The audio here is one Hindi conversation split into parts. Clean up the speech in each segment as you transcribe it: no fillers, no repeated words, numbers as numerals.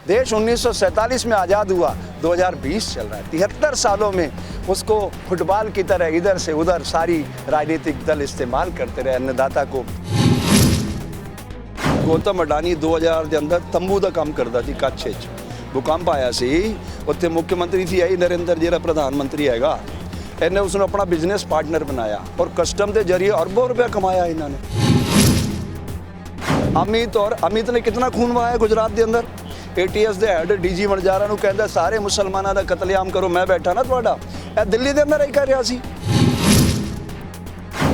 देश 1947 में आज़ाद हुआ, 2020 चल रहा है। 73 सालों में उसको फुटबॉल की तरह इधर से उधर सारी राजनीतिक दल इस्तेमाल करते रहे अन्नदाता को। गौतम अडानी 2000 के अंदर तंबू का काम करता थी कच्छ च। भूकंप आया सी, उत्थे मुख्यमंत्री थी आई नरेंद्र जी प्रधानमंत्री हैगा, इन्हें उसने अपना बिजनेस पार्टनर बनाया और कस्टम के जरिए अरबों रुपया कमाया इन्होंने। अमित ने कितना खून बहाया गुजरात के अंदर। ATS के हैड DG वणजारा नूं कहंदा सारे मुसलमानों का कतलेआम करो, मैं बैठा ना तुहाडा, ए दिल्ली के अंदर ही कर रहा सी।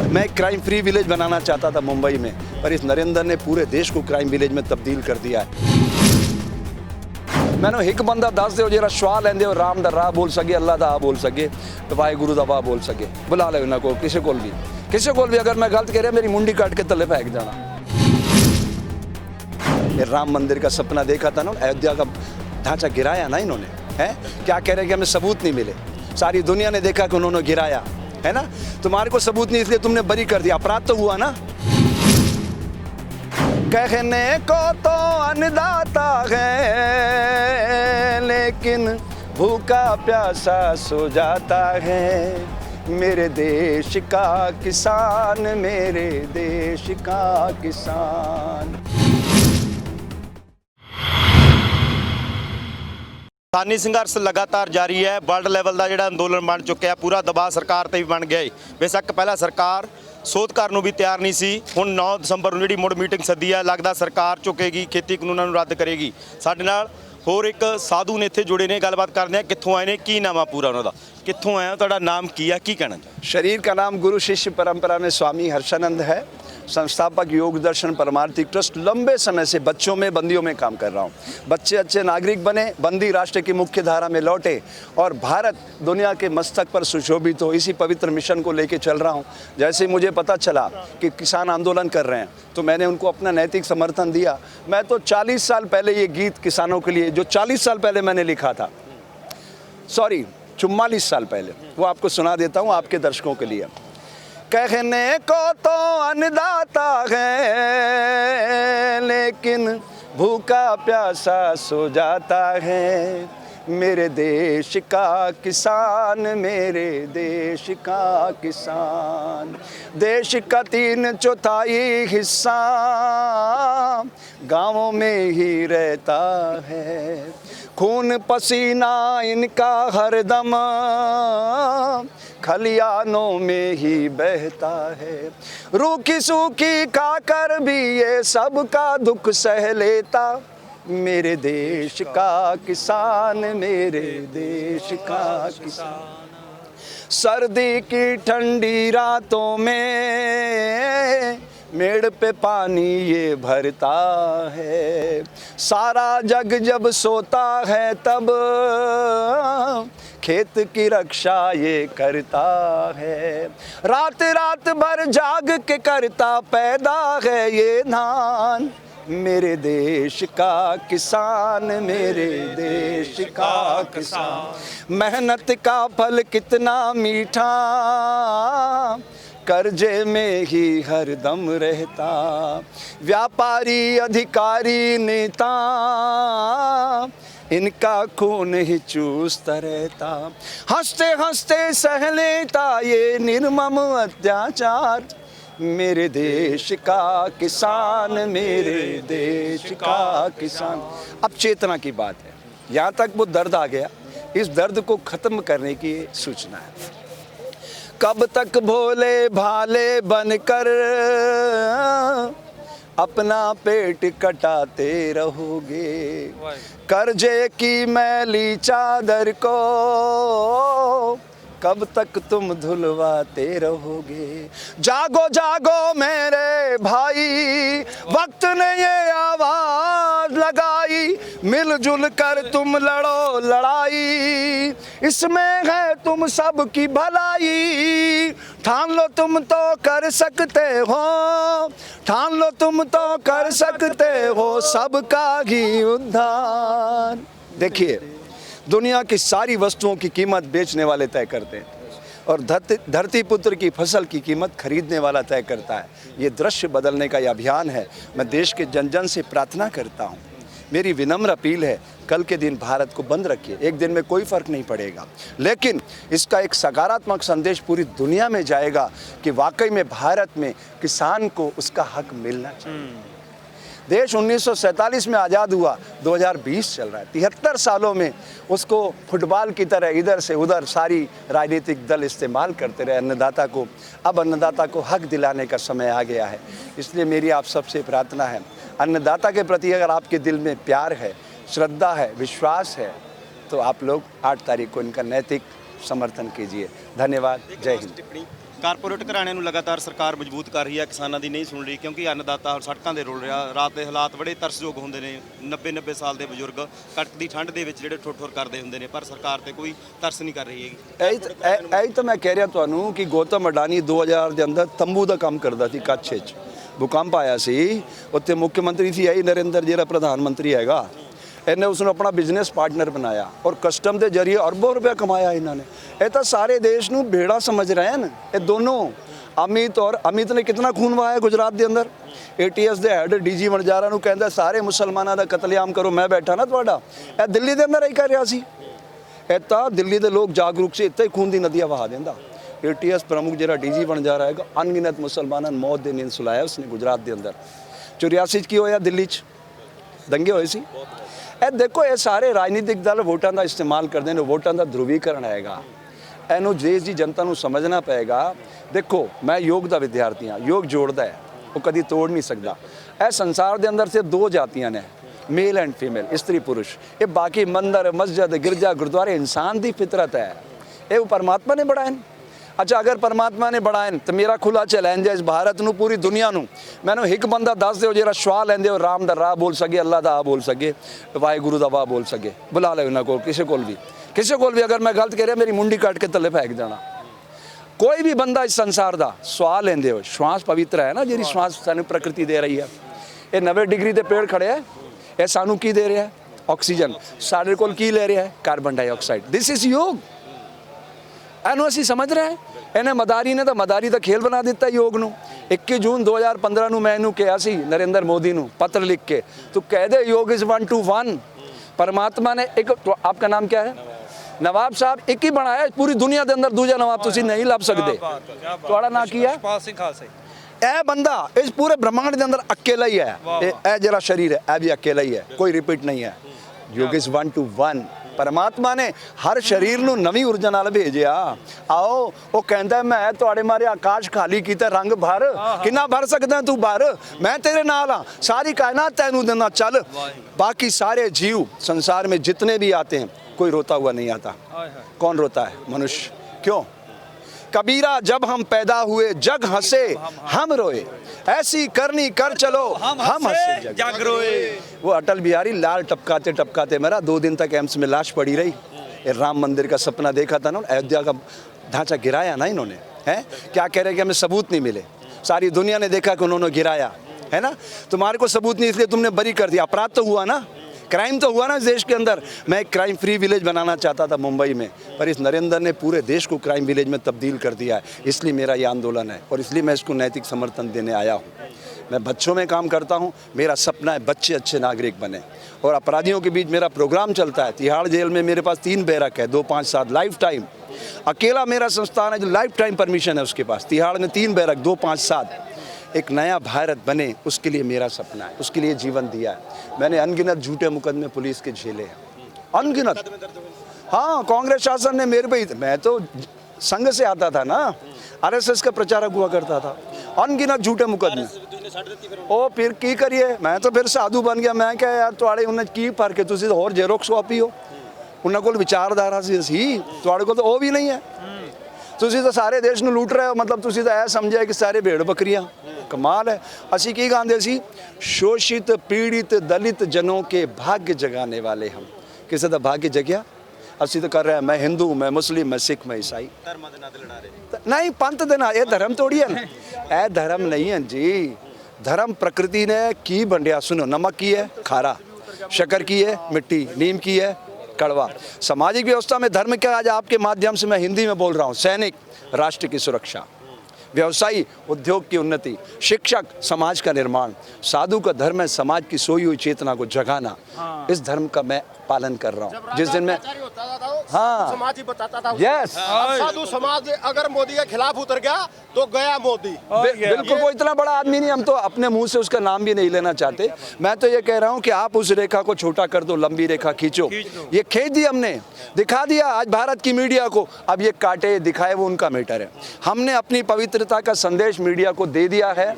मैं क्राइम फ्री विलेज बनाना चाहता था मुंबई में, पर इस नरेंद्र ने पूरे देश को क्राइम विलेज में तब्दील कर दिया है। मैंने एक बंदा दस दो जो श्वाह लेंदे हो, राम दा राह बोल सके, अल्लाह दा बोल सके, तो वाहिगुरु दा वाह बोल सके, बुला ले उन्होंने को किसी को भी अगर मैं गलत कह रहा मेरी मुंडी काट के तले फेंक जाना। ये राम मंदिर का सपना देखा था ना, अयोध्या का ढांचा गिराया ना इन्होंने, है क्या कह रहे हैं कि हमें सबूत नहीं मिले, सारी दुनिया ने देखा कि उन्होंने गिराया है ना। तुम्हारे को सबूत नहीं इसलिए तुमने बरी कर दिया, अपराध तो हुआ ना। कहने को तो अन्नदाता है, लेकिन भूखा प्यासा सो जाता है। मेरे देश का किसान, मेरे देश का किसान। किसानी संघर्ष लगातार जारी है। वर्ल्ड लैवल का जो अंदोलन बन चुका, पूरा दबाव सरकार पर भी बन गया। बेशक पहला सरकार सोध करने भी तैयार नहीं सी, हुण 9 दसंबर ਨੂੰ ਜਿਹੜੀ ਮੁੜ ਮੀਟਿੰਗ ਸੱਦੀ ਹੈ, ਲੱਗਦਾ ਸਰਕਾਰ ਝੁਕੇਗੀ, ਖੇਤੀ ਕਾਨੂੰਨਾਂ ਨੂੰ ਰੱਦ ਕਰੇਗੀ। ਸਾਡੇ ਨਾਲ ਹੋਰ ਇੱਕ ਸਾਧੂ ਨੇ ਇੱਥੇ ਜੁੜੇ ਨੇ, ਗੱਲਬਾਤ ਕਰਦੇ ਆ ਕਿੱਥੋਂ ਆਏ ਨੇ, ਕੀ ਨਾਮ ਆ ਪੂਰਾ ਉਹਨਾਂ ਦਾ, ਕਿੱਥੋਂ ਆਇਆ, ਤੁਹਾਡਾ ਨਾਮ ਕੀ ਆ, ਕੀ ਕਹਿਣਾ ਚਾਹੁੰਦੇ? शरीर का नाम गुरु शिष्य परंपरा में स्वामी हर्षानंद है, संस्थापक योग दर्शन परमार्थिक ट्रस्ट। लंबे समय से बच्चों में बंदियों में काम कर रहा हूँ। बच्चे अच्छे नागरिक बने, बंदी राष्ट्र की मुख्य धारा में लौटे और भारत दुनिया के मस्तक पर सुशोभित हो, इसी पवित्र मिशन को लेके चल रहा हूँ। जैसे मुझे पता चला कि किसान आंदोलन कर रहे हैं तो मैंने उनको अपना नैतिक समर्थन दिया। मैं तो 40 साल पहले ये गीत किसानों के लिए, जो 40 साल पहले मैंने लिखा था, 44 साल पहले, वो आपको सुना देता हूँ आपके दर्शकों के लिए। कहने को तो अन्नदाता है, लेकिन भूखा प्यासा सो जाता है। मेरे देश का किसान, मेरे देश का किसान। देश का 3/4 हिस्सा गाँवों में ही रहता है। खून पसीना इनका हरदम खलियानों में ही बहता है। रूखी सूखी खाकर भी ये सबका दुख सह लेता। मेरे देश का किसान, मेरे देश का किसान। सर्दी की ठंडी रातों में मेड़ पे पानी ये भरता है। सारा जग जब सोता है तब खेत की रक्षा ये करता है। रात रात भर जाग के करता पैदा है ये धान। मेरे देश का किसान, मेरे देश का किसान। मेहनत का फल कितना मीठा, कर्जे में ही हरदम रहता। व्यापारी अधिकारी नेता, इनका खून ही चूसता रहता। हंसते हंसते सह लेता ये निर्मम अत्याचार। मेरे देश का किसान, मेरे देश का किसान। अब चेतना की बात है, यहाँ तक वो दर्द आ गया, इस दर्द को ख़त्म करने की सूचना है। कब तक भोले भाले बनकर अपना पेट कटाते रहोगे। कर्जे की मैली चादर को कब तक तुम धुलवाते रहोगे। जागो जागो मेरे भाई, वक्त ने ये आवाज लगाई। मिलजुल कर तुम लड़ो लड़ाई, इसमें है तुम सबकी भलाई। ठान लो तुम तो कर सकते हो, ठान लो तुम तो कर सकते हो सबका ही उद्धार। देखिए, दुनिया की सारी वस्तुओं की कीमत बेचने वाले तय करते हैं और धरती पुत्र की फसल की कीमत खरीदने वाला तय करता है। ये दृश्य बदलने का ये अभियान है। मैं देश के जन जन से प्रार्थना करता हूँ, मेरी विनम्र अपील है, कल के दिन भारत को बंद रखिए। एक दिन में कोई फ़र्क नहीं पड़ेगा, लेकिन इसका एक सकारात्मक संदेश पूरी दुनिया में जाएगा कि वाकई में भारत में किसान को उसका हक मिलना चाहिए। देश 1947 में आज़ाद हुआ, 2020 चल रहा है। 73 सालों में उसको फुटबॉल की तरह इधर से उधर सारी राजनीतिक दल इस्तेमाल करते रहे अन्नदाता को। अब अन्नदाता को हक दिलाने का समय आ गया है। इसलिए मेरी आप सबसे प्रार्थना है, अन्नदाता के प्रति अगर आपके दिल में प्यार है, श्रद्धा है, विश्वास है, तो आप लोग 8 तारीख को इनका नैतिक समर्थन कीजिए। धन्यवाद। जय हिंद। ਕਾਰਪੋਰੇਟ ਘਰਾਣਿਆਂ ਨੂੰ ਲਗਾਤਾਰ ਸਰਕਾਰ ਮਜ਼ਬੂਤ ਕਰ ਰਹੀ ਹੈ, ਕਿਸਾਨਾਂ ਦੀ ਨਹੀਂ ਸੁਣ ਰਹੀ, ਕਿਉਂਕਿ ਅੰਨਦਾਤਾ ਸੜਕਾਂ ਦੇ ਰੁਲ ਰਿਹਾ। ਰਾਤ ਦੇ ਹਾਲਾਤ ਬੜੇ ਤਰਸਯੋਗ ਹੁੰਦੇ ਨੇ। 90 ਸਾਲ ਦੇ ਬਜ਼ੁਰਗ ਕੜਕਦੀ ਠੰਡ ਦੇ ਵਿੱਚ ਜਿਹੜੇ ਠੁਰ ਕਰਦੇ ਹੁੰਦੇ ਨੇ, ਪਰ ਸਰਕਾਰ ਤੇ ਕੋਈ ਤਰਸ ਨਹੀਂ ਕਰ ਰਹੀ ਹੈਗੀ। ਇਹੀ ਤਾਂ ਮੈਂ ਕਹਿ ਰਿਹਾ ਤੁਹਾਨੂੰ ਕਿ ਗੌਤਮ ਅਡਾਨੀ 2000 ਦੇ ਅੰਦਰ ਤੰਬੂ ਦਾ ਕੰਮ ਕਰਦਾ ਸੀ ਕੱਛ 'ਚ। ਭੂਕੰਪ ਆਇਆ ਸੀ, ਉੱਥੇ ਮੁੱਖ ਮੰਤਰੀ ਸੀ ਇਹੀ ਨਰਿੰਦਰ ਜਿਹੜਾ ਪ੍ਰਧਾਨ ਮੰਤਰੀ ਹੈਗਾ। ਇਹਨੇ ਉਸ ਨੂੰ ਆਪਣਾ ਬਿਜ਼ਨਸ ਪਾਰਟਨਰ ਬਣਾਇਆ ਔਰ ਕਸਟਮ ਦੇ ਜ਼ਰੀਏ ਅਰਬੋਂ ਰੁਪਏ ਕਮਾਇਆ ਇਹਨਾਂ ਨੇ। ਇਹ ਤਾਂ ਸਾਰੇ ਦੇਸ਼ ਨੂੰ ਬੇੜਾ ਸਮਝ ਰਹੇ ਹਨ ਇਹ ਦੋਨੋਂ। ਅਮਿਤ ਨੇ ਕਿੰਨਾ ਖੂਨ ਵਹਾਇਆ ਗੁਜਰਾਤ ਦੇ ਅੰਦਰ। ATS ਦੇ ਹੈਡ DG ਵਣਜਾਰਾ ਨੂੰ ਕਹਿੰਦਾ ਸਾਰੇ ਮੁਸਲਮਾਨਾਂ ਦਾ ਕਤਲੇਆਮ ਕਰੋ, ਮੈਂ ਬੈਠਾ ਨਾ ਤੁਹਾਡਾ। ਇਹ ਦਿੱਲੀ ਦੇ ਅੰਦਰ ਹੀ ਕਰ ਰਿਹਾ ਸੀ। ਇਹ ਤਾਂ ਦਿੱਲੀ ਦੇ ਲੋਕ ਜਾਗਰੂਕ ਸੀ, ਇੱਥੇ ਖੂਨ ਦੀ ਨਦੀਆਂ ਵਹਾ ਦਿੰਦਾ। ATS ਪ੍ਰਮੁੱਖ ਜਿਹੜਾ DG ਵਣਜਾਰਾ ਹੈਗਾ, ਅਣਗਿਣਤ ਮੁਸਲਮਾਨਾਂ ਨੂੰ ਮੌਤ ਦੇ ਨੀਂਦ ਸੁਲਾਇਆ ਉਸਨੇ ਗੁਜਰਾਤ ਦੇ ਅੰਦਰ। 84 'ਚ ਕੀ ਹੋਇਆ? ਦਿੱਲੀ 'ਚ ਦੰਗੇ ਹੋਏ ਸੀ। ਇਹ ਦੇਖੋ, ਇਹ ਸਾਰੇ ਰਾਜਨੀਤਿਕ ਦਲ ਵੋਟਾਂ ਦਾ ਇਸਤੇਮਾਲ ਕਰਦੇ ਨੇ, ਵੋਟਾਂ ਦਾ ਧਰੁਵੀਕਰਨ ਹੈਗਾ। ਇਹਨੂੰ ਦੇਸ਼ ਦੀ ਜਨਤਾ ਨੂੰ ਸਮਝਣਾ ਪਏਗਾ। ਦੇਖੋ, ਮੈਂ ਯੋਗ ਦਾ ਵਿਦਿਆਰਥੀ ਹਾਂ, ਯੋਗ ਜੋੜਦਾ ਹੈ, ਉਹ ਕਦੀ ਤੋੜ ਨਹੀਂ ਸਕਦਾ। ਇਹ ਸੰਸਾਰ ਦੇ ਅੰਦਰ ਸਿਰਫ 2 ਜਾਤੀਆਂ ਨੇ, ਮੇਲ ਐਂਡ ਫੀਮੇਲ, ਇਸਤਰੀ ਪੁरुष। ਇਹ ਬਾਕੀ ਮੰਦਰ, ਮਸਜਿਦ, ਗਿਰਜਾ, ਗੁਰਦੁਆਰੇ ਇਨਸਾਨ ਦੀ ਫਿਤਰਤ ਹੈ। ਇਹ ਉਹ ਪਰਮਾਤਮਾ ਨੇ ਬਣਾਏ। अच्छा, अगर परमात्मा ने बढ़ाए तो मेरा खुला चैलेंज है इस भारत ਨੂੰ, पूरी दुनिया ਨੂੰ। ਮੈਨੂੰ ਇੱਕ ਬੰਦਾ ਦੱਸ ਦਿਓ ਜਿਹੜਾ ਸਵਾਲ ਲੈਂਦੇ ਹੋ, ਰਾਮ ਦਾ ਰਾਹ ਬੋਲ ਸਕੇ, ਅੱਲਾ ਦਾ ਆ ਬੋਲ ਸਕੇ, ਵਾਹਿਗੁਰੂ ਦਾ ਵਾਹ ਬੋਲ ਸਕੇ। ਬੁਲਾ ਲਓ ਇਹਨਾਂ ਕੋਲ, ਕਿਸੇ ਕੋਲ ਵੀ ਅਗਰ ਮੈਂ ਗਲਤ ਕਹਿ ਰਿਹਾ, ਮੇਰੀ ਮੁੰਡੀ ਕੱਟ ਕੇ ਥੱਲੇ ਫੈਂਕ ਦੇਣਾ। ਕੋਈ ਵੀ ਬੰਦਾ ਇਸ ਸੰਸਾਰ ਦਾ ਸਵਾਲ ਲੈਂਦੇ ਹੋ। श्वास ਪਵਿੱਤਰ ਹੈ ਨਾ, ਜਿਹੜੀ श्वास ਸਾਨੂੰ ਪ੍ਰਕਿਰਤੀ ਦੇ ਰਹੀ ਹੈ। ਇਹ 90 ਡਿਗਰੀ ਤੇ ਪੇੜ ਖੜੇ ਹੈ, ਇਹ ਸਾਨੂੰ ਕੀ ਦੇ ਰਿਹਾ ਹੈ? ਆਕਸੀਜਨ। ਸਾਡੇ ਕੋਲ ਕੀ ਲੈ ਰਿਹਾ ਹੈ? Carbon dioxide. ਦਿਸ ਇਜ਼ ਯੋਗ। ਇਹਨੂੰ ਅਸੀਂ ਸਮਝ ਰਹੇ। ਇਹਨੇ ਮਦਾਰੀ ਨੇ ਤਾਂ ਮਦਾਰੀ ਦਾ ਖੇਲ ਬਣਾ ਦਿੱਤਾ ਯੋਗ ਨੂੰ। 21 ਜੂਨ 2015 ਨੂੰ ਮੈਂ ਇਹਨੂੰ ਕਿਹਾ ਸੀ, ਨਰਿੰਦਰ ਮੋਦੀ ਨੂੰ ਪੱਤਰ ਲਿਖ ਕੇ, ਤੂੰ ਕਹਿ ਦੇ ਯੋਗ ਇਜ਼ 1 to 1। परमात्मा ने एक, तो आपका नाम क्या है? नवाब साहब एक ही बनाया पूरी दुनिया के अंदर, दूजा नवाब तुसी नहीं लभ सकते। थोड़ा ना की है ਇਹ ਬੰਦਾ ਇਸ ਪੂਰੇ ਬ੍ਰਹਮਾਂਡ ਦੇ ਅੰਦਰ ਅਕੇਲਾ ਹੀ ਹੈ। ਇਹ ਜਿਹੜਾ ਸ਼ਰੀਰ ਹੈ ਇਹ ਵੀ ਅਕੇਲਾ ਹੀ ਹੈ, ਕੋਈ ਰਿਪੀਟ ਨਹੀਂ ਹੈ। ਯੋਗ ਇਜ਼ 1 to 1। ਪਰਮਾਤਮਾ ਨੇ ਹਰ ਸ਼ਰੀਰ ਨੂੰ ਨਵੀਂ ਊਰਜਾ ਨਾਲ ਭੇਜਿਆ। ਆਓ, ਉਹ ਕਹਿੰਦਾ ਮੈਂ ਤੁਹਾਡੇ ਮਾਰੇ ਆਕਾਸ਼ ਖਾਲੀ ਕੀਤਾ, ਰੰਗ ਭਰ। ਕਿੰਨਾ ਭਰ ਸਕਦਾ ਤੂੰ? ਭਰ, ਮੈਂ ਤੇਰੇ ਨਾਲ ਹਾਂ। ਸਾਰੀ ਕਾਇਨਾਤ ਤੈਨੂੰ ਦੇਣਾ, ਚੱਲ। बाकी सारे जीव संसार में जितने भी आते हैं, कोई रोता हुआ नहीं आता। कौन रोता है? मनुष्य। क्यों? कबीरा जब हम पैदा हुए जग हंसे हम रोए, ऐसी करनी कर चलो हम हंसे जग रोए। वो अटल बिहारी लाल टपकाते टपकाते मेरा 2 दिन तक एम्स में लाश पड़ी रही। ये राम मंदिर का सपना देखा था ना, अयोध्या का ढांचा गिराया ना इन्होंने, है क्या कह रहे कि हमें सबूत नहीं मिले। सारी दुनिया ने देखा कि उन्होंने गिराया है ना। तुम्हारे को सबूत नहीं, इसलिए तुमने बरी कर दिया। अपराध तो हुआ ना, क्राइम तो हुआ ना इस देश के अंदर। मैं एक क्राइम फ्री विलेज बनाना चाहता था मुंबई में, पर इस नरेंद्र ने पूरे देश को क्राइम विलेज में तब्दील कर दिया है। इसलिए मेरा ये आंदोलन है और इसलिए मैं इसको नैतिक समर्थन देने आया हूँ। मैं बच्चों में काम करता हूँ, मेरा सपना है बच्चे अच्छे नागरिक बने और अपराधियों के बीच मेरा प्रोग्राम चलता है। तिहाड़ जेल में मेरे पास 3 बैरक है, 2, 5, 7 लाइफ टाइम। अकेला मेरा संस्थान है जो लाइफ टाइम परमिशन है उसके पास। तिहाड़ में 3 बैरक, 2, 5, 7। एक नया भारत बने, उसके लिए मेरा सपना है, उसके लिए जीवन दिया है। मैंने अनगिनत झूठे मुकदमे पुलिस के झेले हैं, अनगिनत। हाँ, कांग्रेस शासन ने मेरे पे, मैं तो संघ से आता था ना, RSS का प्रचारक हुआ करता था। अनगिनत झूठे मुकदमे। ओ फिर की करिए, मैं तो फिर साधु बन गया। मैं क्या यार, ਤੁਹਾਡੇ ਉਹਨਾਂ ਕੀ ਫਰਕ ਹੈ? ਤੁਸੀਂ ਤਾਂ ਹੋਰ ਜ਼ੈਰੋਕਸ ਕਾਪੀ ਹੋ। ਉਹਨਾਂ ਕੋਲ ਵਿਚਾਰਧਾਰਾ ਸੀ, ਤੁਹਾਡੇ ਕੋਲ ਤਾਂ ਉਹ ਵੀ ਨਹੀਂ ਹੈ। ਤੁਸੀਂ ਤਾਂ ਸਾਰੇ ਦੇਸ਼ ਨੂੰ ਲੁੱਟ ਰਹੇ ਹੋ। ਮਤਲਬ ਤੁਸੀਂ ਤਾਂ ਇਹ ਸਮਝਿਆ ਕਿ ਸਾਰੇ ਭੇੜ ਬੱਕਰੀਆਂ। ਕਮਾਲ ਹੈ। ਅਸੀਂ ਕੀ ਗਾਉਂਦੇ ਸੀ? ਸ਼ੋਸ਼ਿਤ ਪੀੜਿਤ ਦਲਿਤ ਜਨੋਂ ਕੇ ਭਾग्य ਜਗਾने वाले हम। ਕਿਸੇ ਦਾ ਭਾग्य ਜਗਿਆ? ਅਸੀਂ ਤਾਂ ਕਰ ਰਹੇ ਹਾਂ, ਮੈਂ ਹਿੰਦੂ, ਮੈਂ ਮੁਸਲਿਮ, ਮੈਂ ਸਿੱਖ, ਮੈਂ ਈਸਾਈ। ਧਰਮਾਂ ਦੇ ਨਾਂ ਤੇ ਲੜਾ ਰਹੇ ਨਹੀਂ, ਪੰਥ ਦੇ ਨਾਂ। ਇਹ ਧਰਮ ਤੋੜੀ ਹੈ। ਇਹ ਧਰਮ ਨਹੀਂ ਹੈ ਜੀ। धर्म प्रकृति ने की बंडिया। सुनो, नमक की है खारा, शक्कर की है मिट्टी, नीम की है कड़वा। सामाजिक व्यवस्था में धर्म क्या? आज आपके माध्यम से मैं हिंदी में बोल रहा हूँ। सैनिक, राष्ट्र की सुरक्षा। व्यवसायी उद्योग की उन्नति, शिक्षक समाज का निर्माण, साधु का धर्म है समाज की सोई हुई चेतना को जगाना। इस धर्म का मैं पालन कर रहा हूँ। जिस दिन मैं हाँ समाज ही बताता था यस अब साधु समाज अगर मोदी के खिलाफ उतर गया तो गया मोदी। बिल्कुल, वो इतना बड़ा आदमी नहीं, हम तो अपने मुंह से उसका नाम भी नहीं लेना चाहते। मैं तो ये कह रहा हूँ कि आप उस रेखा को छोटा कर दो, लंबी रेखा खींचो। ये खींच दी हमने, दिखा दिया आज भारत की मीडिया को। अब ये काटे दिखाए वो उनका मैटर है। हमने अपनी पवित्रता का संदेश मीडिया को दे दिया है।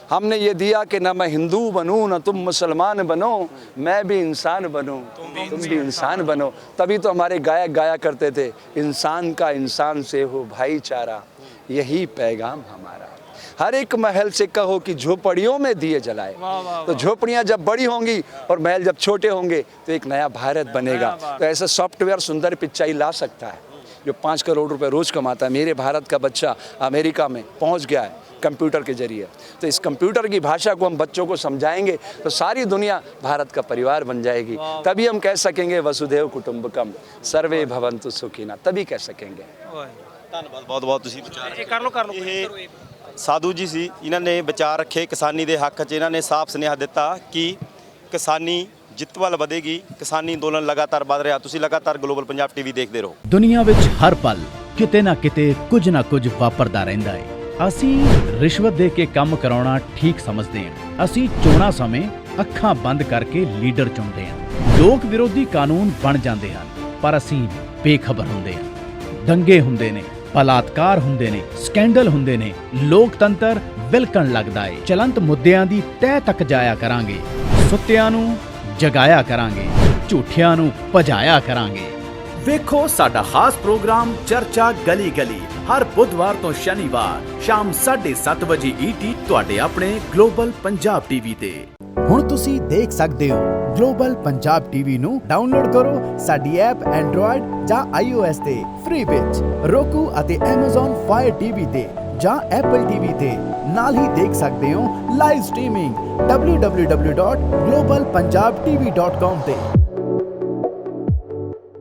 हमने ये दिया कि ना मैं हिंदू बनूं ना तुम मुसलमान बनो, मैं भी इंसान बनूं तुम भी इंसान बनो। तभी तो हमारे गायक गाया करते थे, इंसान का इंसान से हो भाईचारा, यही पैगाम हमारा। हर एक महल से कहो कि झोपड़ियों में दिए जलाए। तो झोपड़ियां जब बड़ी होंगी और महल जब छोटे होंगे तो एक नया भारत बनेगा। तो ऐसा सॉफ्टवेयर सुंदर पिच्चाई ला सकता है जो 5 करोड़ रुपए रोज कमाता है। मेरे भारत का बच्चा अमेरिका में पहुंच गया है कंप्यूटर के जरिए। तो इस कंप्यूटर की भाषा को हम बच्चों को समझाएंगे तो सारी दुनिया भारत का परिवार बन जाएगी। तभी हम कह सकेंगे वसुधैव कुटुंबकम सर्वे भवन्तु सुखिनः, तभी कह सकेंगे। ਧੰਨਵਾਦ ਬਹੁਤ ਤੁਸੀਂ ਵਿਚਾਰ ਇਹ ਸਾਧੂ ਜੀ ਸੀ, ਇਹਨਾਂ ਨੇ ਵਿਚਾਰ ਰੱਖੇ ਕਿਸਾਨੀ ਦੇ ਹੱਕ 'ਚ। ਇਹਨਾਂ ਨੇ ਸਾਫ਼ ਸੁਨੇਹਾ ਦਿੱਤਾ ਕਿ ਕਿਸਾਨੀ ਜਿੱਤ ਵੱਲ ਵਧੇਗੀ, ਕਿਸਾਨੀ ਅੰਦੋਲਨ ਲਗਾਤਾਰ ਵਧ ਰਿਹਾ। ਤੁਸੀਂ ਲਗਾਤਾਰ ਗਲੋਬਲ ਪੰਜਾਬ ਟੀਵੀ ਦੇਖਦੇ ਰਹੋ। ਦੁਨੀਆ ਵਿੱਚ ਹਰ ਪਲ ਕਿਤੇ ਨਾ ਕਿਤੇ ਕੁਝ ਨਾ ਕੁਝ ਵਾਪਰਦਾ ਰਹਿੰਦਾ ਹੈ। ਅਸੀਂ ਰਿਸ਼ਵਤ ਦੇ ਕੇ ਕੰਮ ਕਰਾਉਣਾ ਠੀਕ ਸਮਝਦੇ ਹਾਂ। ਅਸੀਂ ਚੋਣਾਂ ਸਮੇਂ ਅੱਖਾਂ ਬੰਦ ਕਰਕੇ ਲੀਡਰ ਚੁਣਦੇ ਹਾਂ। ਲੋਕ ਵਿਰੋਧੀ ਕਾਨੂੰਨ ਬਣ ਜਾਂਦੇ ਹਨ ਪਰ ਅਸੀਂ ਬੇਖਬਰ ਹੁੰਦੇ ਹਾਂ। ਦੰਗੇ ਹੁੰਦੇ ਨੇ, ਬਲਾਤਕਾਰ ਹੁੰਦੇ ਨੇ, ਸਕੈਂਡਲ ਹੁੰਦੇ ਨੇ, ਲੋਕਤੰਤਰ ਵਿਲਕਣ ਲੱਗਦਾ ਏ। ਚਲੰਤ ਮੁੱਦਿਆਂ ਦੀ ਤਹਿ ਤੱਕ ਜਾਇਆ ਕਰਾਂਗੇ, ਸੁੱਤਿਆਂ ਨੂੰ ਜਗਾਇਆ ਕਰਾਂਗੇ, ਝੂਠਿਆਂ ਨੂੰ ਭਜਾਇਆ ਕਰਾਂਗੇ। ਵੇਖੋ ਸਾਡਾ ਖਾਸ ਪ੍ਰੋਗਰਾਮ ਚਰਚਾ ਗਲੀ ਗਲੀ ਹਰ ਬੁੱਧਵਾਰ ਤੋਂ ਸ਼ਨੀਵਾਰ ਸ਼ਾਮ 7:30 ਵਜੇ ET ਤੁਹਾਡੇ ਆਪਣੇ ਗਲੋਬਲ ਪੰਜਾਬ ਟੀਵੀ ਤੇ। ਹੁਣ ਤੁਸੀਂ ਦੇਖ ਸਕਦੇ ਹੋ ਗਲੋਬਲ ਪੰਜਾਬ ਟੀਵੀ ਨੂੰ ਡਾਊਨਲੋਡ ਕਰੋ ਸਾਡੀ ਐਪ ਐਂਡਰੋਇਡ ਜਾਂ iOS ਤੇ ਫ੍ਰੀ ਵਿੱਚ, roku ਅਤੇ Amazon Fire TV ਤੇ ਜਾਂ Apple TV ਤੇ। ਨਾਲ ਹੀ ਦੇਖ ਸਕਦੇ ਹੋ ਲਾਈਵ ਸਟ੍ਰੀਮਿੰਗ www.globalpunjabtv.com ਤੇ।